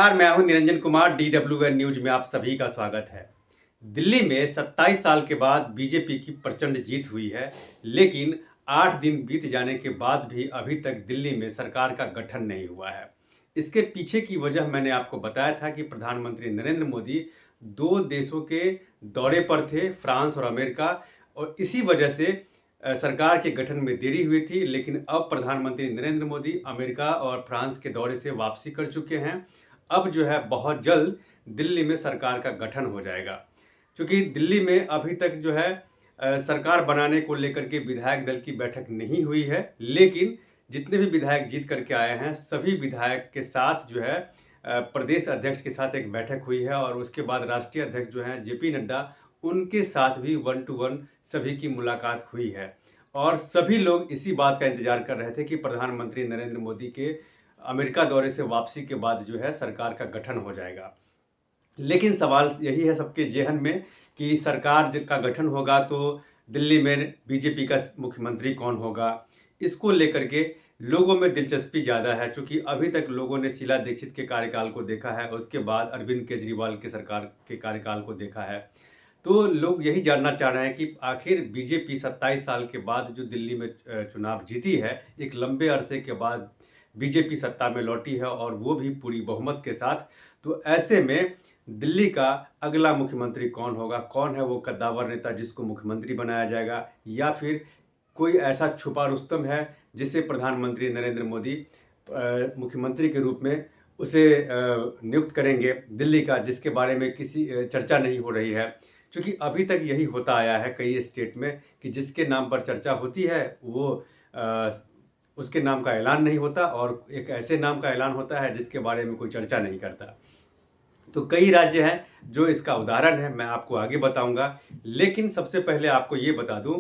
नमस्कार, मैं हूं निरंजन कुमार। DWN न्यूज में आप सभी का स्वागत है। दिल्ली में 27 साल के बाद बीजेपी की प्रचंड जीत हुई है, लेकिन 8 दिन बीत जाने के बाद भी अभी तक दिल्ली में सरकार का गठन नहीं हुआ है। इसके पीछे की वजह मैंने आपको बताया था कि प्रधानमंत्री नरेंद्र मोदी 2 देशों के दौरे पर थे, फ्रांस और अमेरिका, और इसी वजह से सरकार के गठन में देरी हुई थी। लेकिन अब प्रधानमंत्री नरेंद्र मोदी अमेरिका और फ्रांस के दौरे से वापसी कर चुके हैं। अब जो है बहुत जल्द दिल्ली में सरकार का गठन हो जाएगा, क्योंकि दिल्ली में अभी तक जो है सरकार बनाने को लेकर के विधायक दल की बैठक नहीं हुई है। लेकिन जितने भी विधायक जीत करके आए हैं, सभी विधायक के साथ जो है प्रदेश अध्यक्ष के साथ एक बैठक हुई है, और उसके बाद राष्ट्रीय अध्यक्ष जो हैं JP नड्डा, उनके साथ भी 1 to 1 सभी की मुलाकात हुई है। और सभी लोग इसी बात का इंतजार कर रहे थे कि प्रधानमंत्री नरेंद्र मोदी के अमेरिका दौरे से वापसी के बाद जो है सरकार का गठन हो जाएगा। लेकिन सवाल यही है सबके जेहन में कि सरकार का गठन होगा तो दिल्ली में बीजेपी का मुख्यमंत्री कौन होगा। इसको लेकर के लोगों में दिलचस्पी ज़्यादा है, क्योंकि अभी तक लोगों ने शीला दीक्षित के कार्यकाल को देखा है, उसके बाद अरविंद केजरीवाल के सरकार के कार्यकाल को देखा है। तो लोग यही जानना चाह रहे हैं कि आखिर बीजेपी 27 साल के बाद जो दिल्ली में चुनाव जीती है, एक लंबे अरसे के बाद बीजेपी सत्ता में लौटी है, और वो भी पूरी बहुमत के साथ। तो ऐसे में दिल्ली का अगला मुख्यमंत्री कौन होगा, कौन है वो कद्दावर नेता जिसको मुख्यमंत्री बनाया जाएगा, या फिर कोई ऐसा छुपा रुस्तम है जिसे प्रधानमंत्री नरेंद्र मोदी मुख्यमंत्री के रूप में उसे नियुक्त करेंगे दिल्ली का, जिसके बारे में किसी चर्चा नहीं हो रही है। क्योंकि अभी तक यही होता आया है कई स्टेट में कि जिसके नाम पर चर्चा होती है वो उसके नाम का ऐलान नहीं होता, और एक ऐसे नाम का ऐलान होता है जिसके बारे में कोई चर्चा नहीं करता। तो कई राज्य हैं जो इसका उदाहरण है, मैं आपको आगे बताऊंगा। लेकिन सबसे पहले आपको ये बता दूं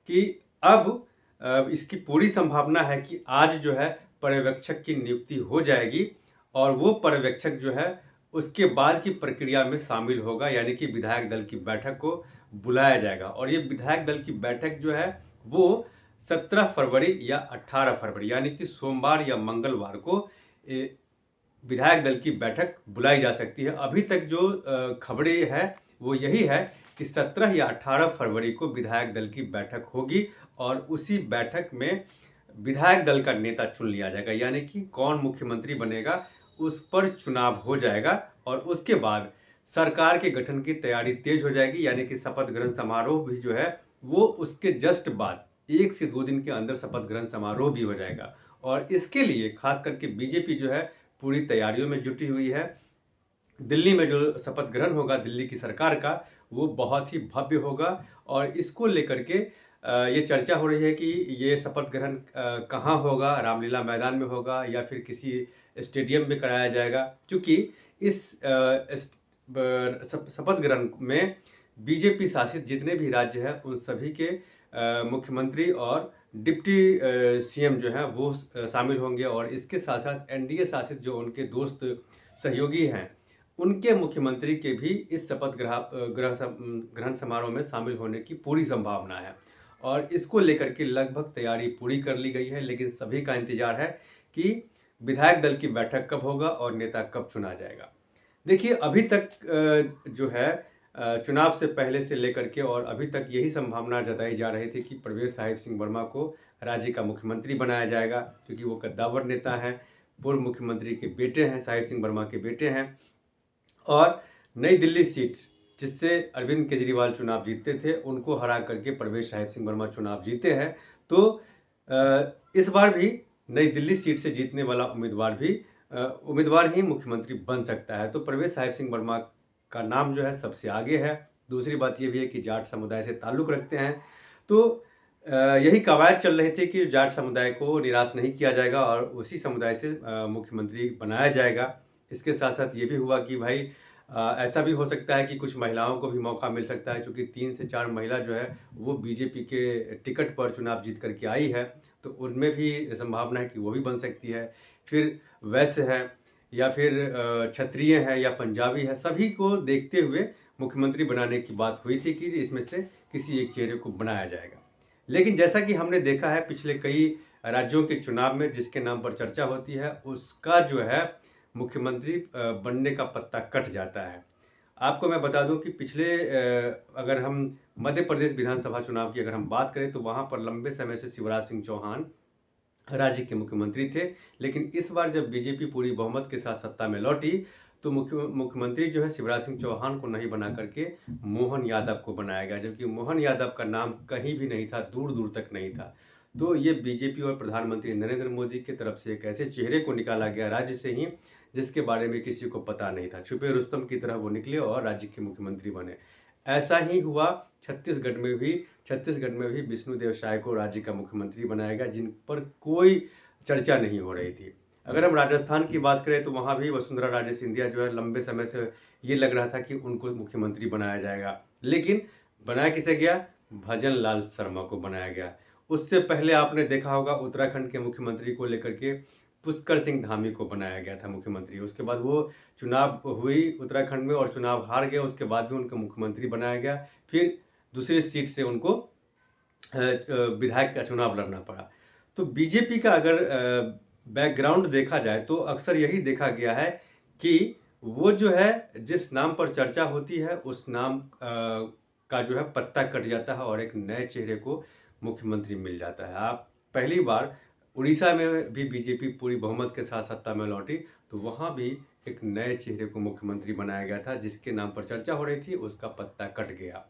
कि अब इसकी पूरी संभावना है कि आज जो है पर्यवेक्षक की नियुक्ति हो जाएगी, और वो पर्यवेक्षक जो है उसके बाद की प्रक्रिया में शामिल होगा, यानी कि विधायक दल की बैठक को बुलाया जाएगा। और ये विधायक दल की बैठक जो है वो 17 फरवरी या 18 फरवरी यानी कि सोमवार या मंगलवार को विधायक दल की बैठक बुलाई जा सकती है। अभी तक जो खबरें है वो यही है कि 17 या 18 फरवरी को विधायक दल की बैठक होगी, और उसी बैठक में विधायक दल का नेता चुन लिया जाएगा, यानी कि कौन मुख्यमंत्री बनेगा उस पर चुनाव हो जाएगा। और उसके बाद सरकार के गठन की तैयारी तेज हो जाएगी, यानी कि शपथ ग्रहण समारोह भी जो है वो उसके जस्ट बाद 1 से 2 दिन के अंदर शपथ ग्रहण समारोह भी हो जाएगा। और इसके लिए खास करके बीजेपी जो है पूरी तैयारियों में जुटी हुई है। दिल्ली में जो शपथ ग्रहण होगा दिल्ली की सरकार का, वो बहुत ही भव्य होगा, और इसको लेकर के ये चर्चा हो रही है कि ये शपथ ग्रहण कहाँ होगा, रामलीला मैदान में होगा या फिर किसी स्टेडियम में कराया जाएगा। क्योंकि इस शपथ ग्रहण में बीजेपी शासित जितने भी राज्य हैं उन सभी के मुख्यमंत्री और डिप्टी CM जो है वो शामिल होंगे, और इसके साथ साथ NDA शासित जो उनके दोस्त सहयोगी हैं उनके मुख्यमंत्री के भी इस शपथ ग्रहण समारोह में शामिल होने की पूरी संभावना है। और इसको लेकर के लगभग तैयारी पूरी कर ली गई है, लेकिन सभी का इंतजार है कि विधायक दल की बैठक कब होगा और नेता कब चुना जाएगा। देखिए, अभी तक जो है चुनाव से पहले से लेकर के और अभी तक यही संभावना जताई जा रही थी कि परवेज साहिब सिंह वर्मा को राज्य का मुख्यमंत्री बनाया जाएगा, क्योंकि वो कद्दावर नेता हैं, पूर्व मुख्यमंत्री के बेटे हैं, साहिब सिंह वर्मा के बेटे हैं। और नई दिल्ली सीट जिससे अरविंद केजरीवाल चुनाव जीतते थे, उनको हरा करके परवेज साहिब सिंह वर्मा चुनाव जीते हैं। तो इस बार भी नई दिल्ली सीट से जीतने वाला उम्मीदवार ही मुख्यमंत्री बन सकता है। तो परवेज साहिब सिंह वर्मा का नाम जो है सबसे आगे है। दूसरी बात ये भी है कि जाट समुदाय से ताल्लुक़ रखते हैं, तो यही कवायद चल रही थी कि जाट समुदाय को निराश नहीं किया जाएगा और उसी समुदाय से मुख्यमंत्री बनाया जाएगा। इसके साथ साथ ये भी हुआ कि भाई ऐसा भी हो सकता है कि कुछ महिलाओं को भी मौका मिल सकता है, क्योंकि 3 से 4 महिला जो है वो बीजेपी के टिकट पर चुनाव जीत करके आई है, तो उनमें भी संभावना है कि वो भी बन सकती है। फिर वैश्य है या फिर क्षत्रिय है या पंजाबी है, सभी को देखते हुए मुख्यमंत्री बनाने की बात हुई थी कि इसमें से किसी एक चेहरे को बनाया जाएगा। लेकिन जैसा कि हमने देखा है पिछले कई राज्यों के चुनाव में जिसके नाम पर चर्चा होती है, उसका जो है मुख्यमंत्री बनने का पत्ता कट जाता है। आपको मैं बता दूं कि पिछले अगर हम मध्य प्रदेश विधानसभा चुनाव की अगर हम बात करें तो वहां पर लंबे समय से शिवराज सिंह चौहान राज्य के मुख्यमंत्री थे। लेकिन इस बार जब बीजेपी पूरी बहुमत के साथ सत्ता में लौटी तो मुख्यमंत्री जो है शिवराज सिंह चौहान को नहीं बना करके मोहन यादव को बनाया गया, जबकि मोहन यादव का नाम कहीं भी नहीं था, दूर दूर तक नहीं था। तो ये बीजेपी और प्रधानमंत्री नरेंद्र मोदी की तरफ से एक ऐसे चेहरे को निकाला गया राज्य से ही जिसके बारे में किसी को पता नहीं था। छुपे रुस्तम की तरह वो निकले और राज्य के मुख्यमंत्री बने। ऐसा ही हुआ छत्तीसगढ़ में भी विष्णुदेव साय को राज्य का मुख्यमंत्री बनाया गया, जिन पर कोई चर्चा नहीं हो रही थी। अगर हम राजस्थान की बात करें तो वहाँ भी वसुंधरा राजे सिंधिया जो है लंबे समय से ये लग रहा था कि उनको मुख्यमंत्री बनाया जाएगा, लेकिन बनाया किसे गया? भजन लाल शर्मा को बनाया गया। उससे पहले आपने देखा होगा उत्तराखंड के मुख्यमंत्री को लेकर के पुष्कर सिंह धामी को बनाया गया था मुख्यमंत्री। उसके बाद वो चुनाव हुई उत्तराखंड में और चुनाव हार गए, उसके बाद भी उनको मुख्यमंत्री बनाया गया। फिर दूसरी सीट से उनको विधायक का चुनाव लड़ना पड़ा। तो बीजेपी का अगर बैकग्राउंड देखा जाए तो अक्सर यही देखा गया है कि वो जो है जिस नाम पर चर्चा होती है उस नाम का जो है पत्ता कट जाता है और एक नए चेहरे को मुख्यमंत्री मिल जाता है। आप पहली बार उड़ीसा में भी बीजेपी पूरी बहुमत के साथ सत्ता में लौटी तो वहाँ भी एक नए चेहरे को मुख्यमंत्री बनाया गया था, जिसके नाम पर चर्चा हो रही थी उसका पत्ता कट गया।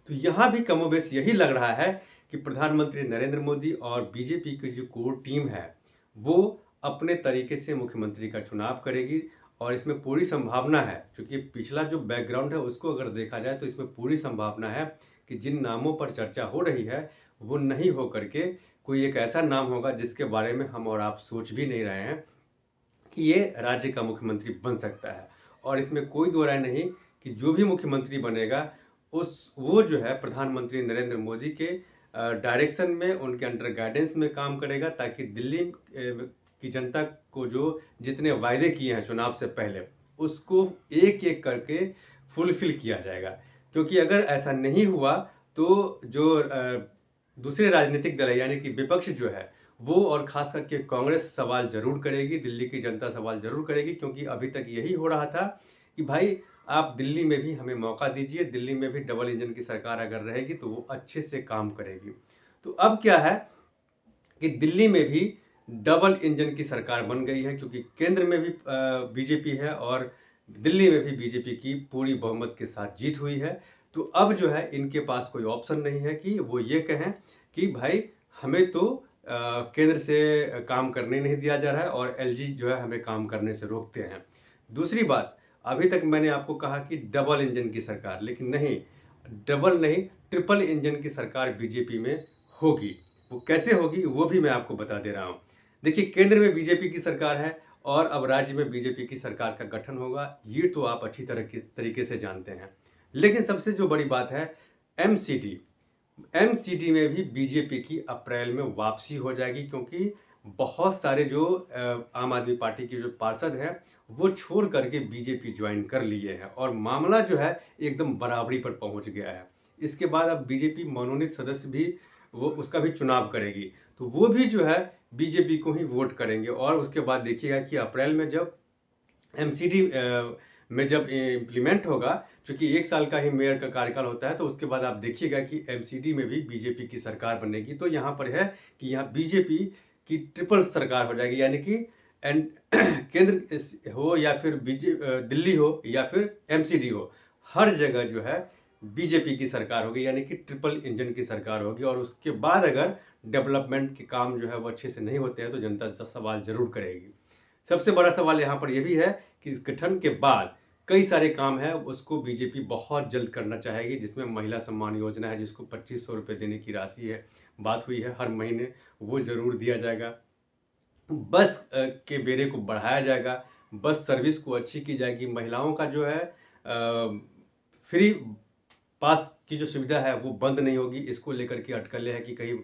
तो यहाँ भी कमोबेश यही लग रहा है कि प्रधानमंत्री नरेंद्र मोदी और बीजेपी की जो कोर टीम है वो अपने तरीके से मुख्यमंत्री का चुनाव करेगी और इसमें पूरी संभावना है, क्योंकि पिछला जो बैकग्राउंड है उसको अगर देखा जाए तो इसमें पूरी संभावना है कि जिन नामों पर चर्चा हो रही है वो नहीं हो करके कोई एक ऐसा नाम होगा जिसके बारे में हम और आप सोच भी नहीं रहे हैं कि ये राज्य का मुख्यमंत्री बन सकता है। और इसमें कोई दो राय नहीं कि जो भी मुख्यमंत्री बनेगा वो जो है प्रधानमंत्री नरेंद्र मोदी के डायरेक्शन में, उनके अंडर गाइडेंस में काम करेगा, ताकि दिल्ली की जनता को जो जितने वायदे किए हैं चुनाव से पहले उसको एक एक करके फुलफिल किया जाएगा। क्योंकि अगर ऐसा नहीं हुआ तो जो दूसरे राजनीतिक दल है यानी कि विपक्ष जो है वो और खास करके कांग्रेस सवाल जरूर करेगी, दिल्ली की जनता सवाल जरूर करेगी, क्योंकि अभी तक यही हो रहा था कि भाई आप दिल्ली में भी हमें मौका दीजिए, दिल्ली में भी डबल इंजन की सरकार अगर रहेगी तो वो अच्छे से काम करेगी। तो अब क्या है कि दिल्ली में भी डबल इंजन की सरकार बन गई है, क्योंकि केंद्र में भी बीजेपी है और दिल्ली में भी बीजेपी की पूरी बहुमत के साथ जीत हुई है। तो अब जो है इनके पास कोई ऑप्शन नहीं है कि वो ये कहें कि भाई हमें तो केंद्र से काम करने नहीं दिया जा रहा है और एलजी जो है हमें काम करने से रोकते हैं। दूसरी बात, अभी तक मैंने आपको कहा कि डबल इंजन की सरकार, लेकिन नहीं, डबल नहीं ट्रिपल इंजन की सरकार बीजेपी में होगी। वो कैसे होगी वो भी मैं आपको बता दे रहा हूँ। देखिए, केंद्र में बीजेपी की सरकार है और अब राज्य में बीजेपी की सरकार का गठन होगा, ये तो आप अच्छी तरीके से जानते हैं। लेकिन सबसे जो बड़ी बात है एमसीडी में भी बीजेपी की अप्रैल में वापसी हो जाएगी, क्योंकि बहुत सारे जो आम आदमी पार्टी के जो पार्षद हैं वो छोड़ करके बीजेपी ज्वाइन कर लिए हैं और मामला जो है एकदम बराबरी पर पहुंच गया है। इसके बाद अब बीजेपी मनोनीत सदस्य भी वो उसका भी चुनाव करेगी, तो वो भी जो है बीजेपी को ही वोट करेंगे। और उसके बाद देखिएगा कि अप्रैल में जब एमसीडी में जब इम्प्लीमेंट होगा, क्योंकि 1 साल का ही मेयर का कार्यकाल होता है, तो उसके बाद आप देखिएगा कि एमसीडी में भी बीजेपी की सरकार बनेगी। तो यहाँ पर है कि यहाँ बीजेपी की ट्रिपल सरकार हो जाएगी, यानी कि एंड केंद्र हो या फिर दिल्ली हो या फिर एमसीडी हो, हर जगह जो है बीजेपी की सरकार होगी, यानी कि ट्रिपल इंजन की सरकार होगी। और उसके बाद अगर डेवलपमेंट के काम जो है वो अच्छे से नहीं होते हैं तो जनता सवाल जरूर करेगी। सबसे बड़ा सवाल यहाँ पर यह भी है कि इस गठन के बाद कई सारे काम है उसको बीजेपी बहुत जल्द करना चाहेगी, जिसमें महिला सम्मान योजना है जिसको 2500 रुपये देने की राशि है, बात हुई है हर महीने, वो जरूर दिया जाएगा। बस के बेड़े को बढ़ाया जाएगा, बस सर्विस को अच्छी की जाएगी, महिलाओं का जो है फ्री पास की जो सुविधा है वो बंद नहीं होगी। इसको लेकर के अटकलें है कि कहीं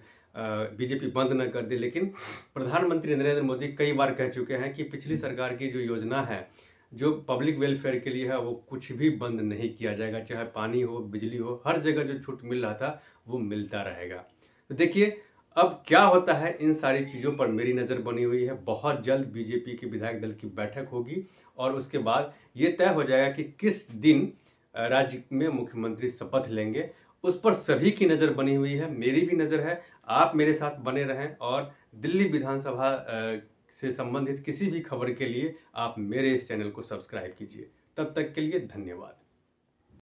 बीजेपी बंद न कर दे, लेकिन प्रधानमंत्री नरेंद्र मोदी कई बार कह चुके हैं कि पिछली सरकार की जो योजना है जो पब्लिक वेलफेयर के लिए है वो कुछ भी बंद नहीं किया जाएगा, चाहे पानी हो बिजली हो, हर जगह जो छूट मिल रहा था वो मिलता रहेगा। तो देखिए, अब क्या होता है, इन सारी चीज़ों पर मेरी नज़र बनी हुई है। बहुत जल्द बीजेपी के विधायक दल की बैठक होगी और उसके बाद ये तय हो जाएगा कि किस दिन राज्य में मुख्यमंत्री शपथ लेंगे। उस पर सभी की नज़र बनी हुई है, मेरी भी नज़र है। आप मेरे साथ बने रहें और दिल्ली विधानसभा से संबंधित किसी भी खबर के लिए आप मेरे इस चैनल को सब्सक्राइब कीजिए। तब तक के लिए धन्यवाद।